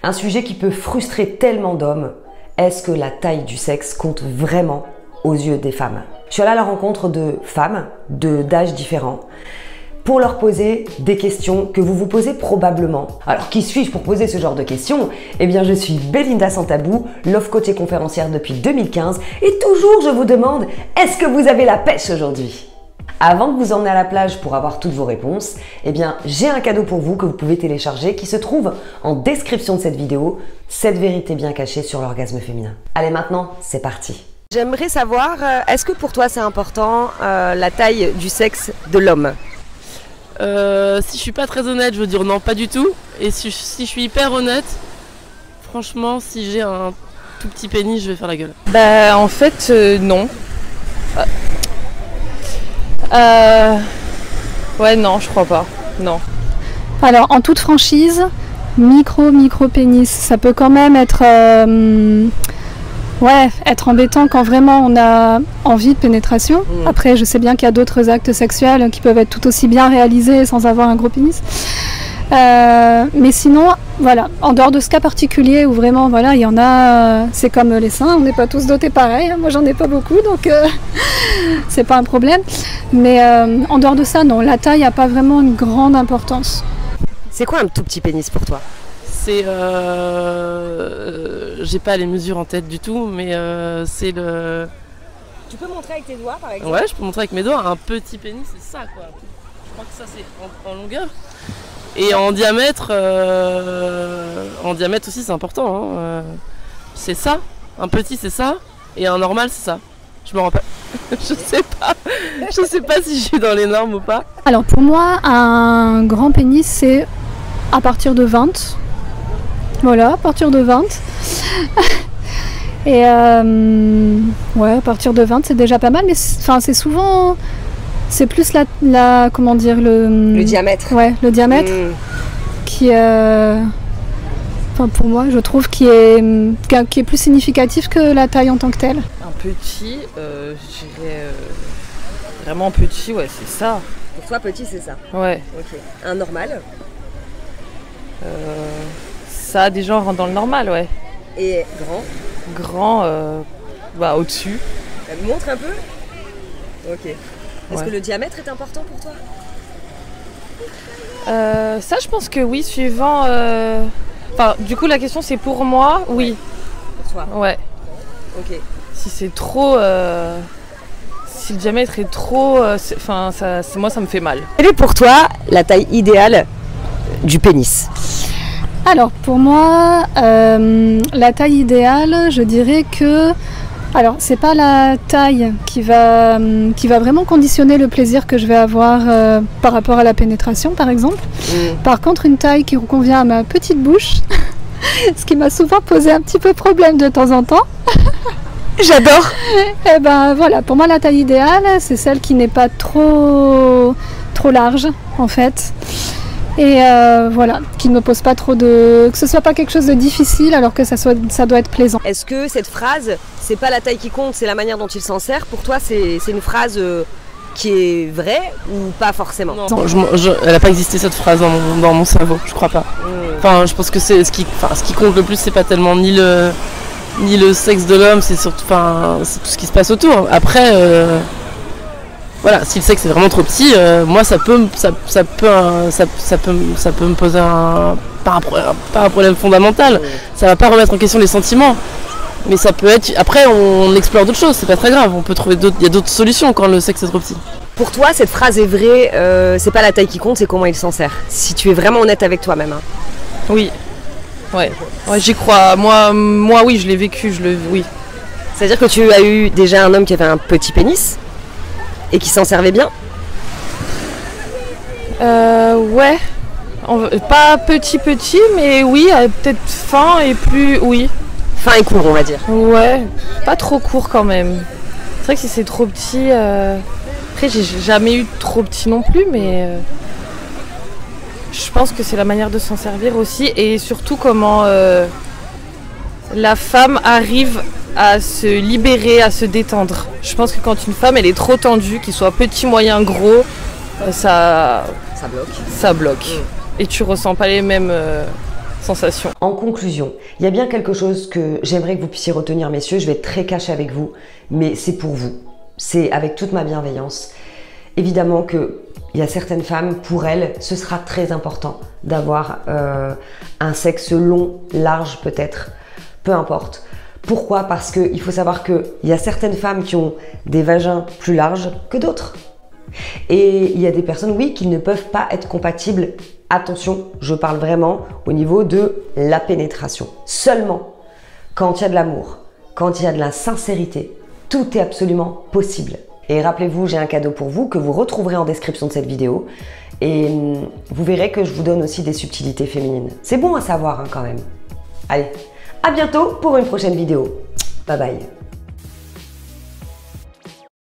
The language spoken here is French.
Un sujet qui peut frustrer tellement d'hommes. Est-ce que la taille du sexe compte vraiment aux yeux des femmes? Je suis allée à la rencontre de femmes d'âges différents pour leur poser des questions que vous vous posez probablement. Alors qui suis-je pour poser ce genre de questions? Eh bien je suis Belinda Sans Tabou, love coach et conférencière depuis 2015 et toujours je vous demande, est-ce que vous avez la pêche aujourd'hui? Avant de vous emmener à la plage pour avoir toutes vos réponses, eh bien j'ai un cadeau pour vous que vous pouvez télécharger qui se trouve en description de cette vidéo, 7 vérités bien cachées sur l'orgasme féminin. Allez maintenant, c'est parti. J'aimerais savoir, est-ce que pour toi c'est important la taille du sexe de l'homme? Si je suis pas très honnête, je veux dire non, pas du tout. Et si je suis hyper honnête, franchement, si j'ai un tout petit pénis, je vais faire la gueule. Bah en fait non. Ouais non, je crois pas. Non. Alors en toute franchise, micro pénis, ça peut quand même être être embêtant quand vraiment on a envie de pénétration. Après je sais bien qu'il y a d'autres actes sexuels qui peuvent être tout aussi bien réalisés sans avoir un gros pénis. Mais sinon, voilà, en dehors de ce cas particulier où vraiment, voilà, il y en a, c'est comme les seins, on n'est pas tous dotés pareil, moi j'en ai pas beaucoup, donc c'est pas un problème. Mais en dehors de ça, non, la taille n'a pas vraiment une grande importance. C'est quoi un tout petit pénis pour toi? C'est... j'ai pas les mesures en tête du tout, mais c'est le... Tu peux montrer avec tes doigts par exemple? Ouais, je peux montrer avec mes doigts, un petit pénis, c'est ça quoi. Je crois que ça c'est en longueur. Et en diamètre aussi c'est important. Hein. C'est ça, un petit c'est ça, et un normal c'est ça. Je me rends pas. Je sais pas si je suis dans les normes ou pas. Alors pour moi, un grand pénis c'est à partir de 20. Voilà, à partir de 20. Et ouais, à partir de 20 c'est déjà pas mal, mais c'est souvent... C'est plus la comment dire, le diamètre. Ouais, le diamètre qui pour moi, je trouve qui est plus significatif que la taille en tant que telle. Un petit, je dirais vraiment petit, ouais, c'est ça. Pour toi, petit, c'est ça? Ouais. Ok. Un normal? Ça, des gens rentrent dans le normal, ouais. Et grand? Grand, au-dessus. Montre un peu? Ok. Est-ce que le diamètre est important pour toi? Ça, je pense que oui, suivant... Enfin, du coup, la question, c'est pour moi, oui. Pour toi? Ouais. Ok. Si c'est trop... Si le diamètre est trop... moi, ça me fait mal. Quelle est pour toi la taille idéale du pénis? Alors, pour moi, la taille idéale, je dirais que... Alors, c'est pas la taille qui va vraiment conditionner le plaisir que je vais avoir par rapport à la pénétration, par exemple. Par contre, une taille qui convient à ma petite bouche, ce qui m'a souvent posé un petit peu problème de temps en temps. J'adore. Et ben voilà, pour moi, la taille idéale, c'est celle qui n'est pas trop large, en fait. Et voilà, qui ne me pose pas trop de... que ce soit pas quelque chose de difficile alors que ça doit être plaisant. Est-ce que cette phrase, c'est pas la taille qui compte, c'est la manière dont il s'en sert? Pour toi, c'est une phrase qui est vraie ou pas forcément? Non, elle n'a pas existé cette phrase dans mon cerveau, je crois pas. Enfin, je pense que c'est ce qui compte le plus, c'est pas tellement ni le sexe de l'homme, c'est surtout, c'est tout ce qui se passe autour. Après... Voilà, si le sexe est vraiment trop petit, moi ça peut me poser pas un problème fondamental. Ça va pas remettre en question les sentiments, mais ça peut être. Après, on explore d'autres choses, c'est pas très grave. On peut trouver il y a d'autres solutions quand le sexe est trop petit. Pour toi, cette phrase est vraie. C'est pas la taille qui compte, c'est comment il s'en sert. Si tu es vraiment honnête avec toi-même. Hein. Oui. Ouais, j'y crois. Moi, oui, je l'ai vécu. Oui. C'est-à-dire que tu as eu déjà un homme qui avait un petit pénis? Et qui s'en servait bien? Ouais. Pas petit, mais oui, peut-être fin et plus... Oui. Fin et court, on va dire. Ouais, pas trop court quand même. C'est vrai que si c'est trop petit... Après, j'ai jamais eu trop petit non plus, mais... Je pense que c'est la manière de s'en servir aussi. Et surtout comment la femme arrive à se libérer, à se détendre. Je pense que quand une femme elle est trop tendue, qu'il soit petit, moyen, gros, ça bloque. Et tu ressens pas les mêmes sensation. En conclusion, il y a bien quelque chose que j'aimerais que vous puissiez retenir, messieurs. Je vais être très cash avec vous, mais c'est pour vous. C'est avec toute ma bienveillance. Évidemment qu'il y a certaines femmes, pour elles, ce sera très important d'avoir un sexe long, large peut-être, peu importe. Pourquoi? Parce qu'il faut savoir qu'il y a certaines femmes qui ont des vagins plus larges que d'autres. Et il y a des personnes, oui, qui ne peuvent pas être compatibles. Attention, je parle vraiment au niveau de la pénétration. Seulement, quand il y a de l'amour, quand il y a de la sincérité, tout est absolument possible. Et rappelez-vous, j'ai un cadeau pour vous que vous retrouverez en description de cette vidéo. Et vous verrez que je vous donne aussi des subtilités féminines. C'est bon à savoir hein, quand même. Allez, à bientôt pour une prochaine vidéo. Bye bye.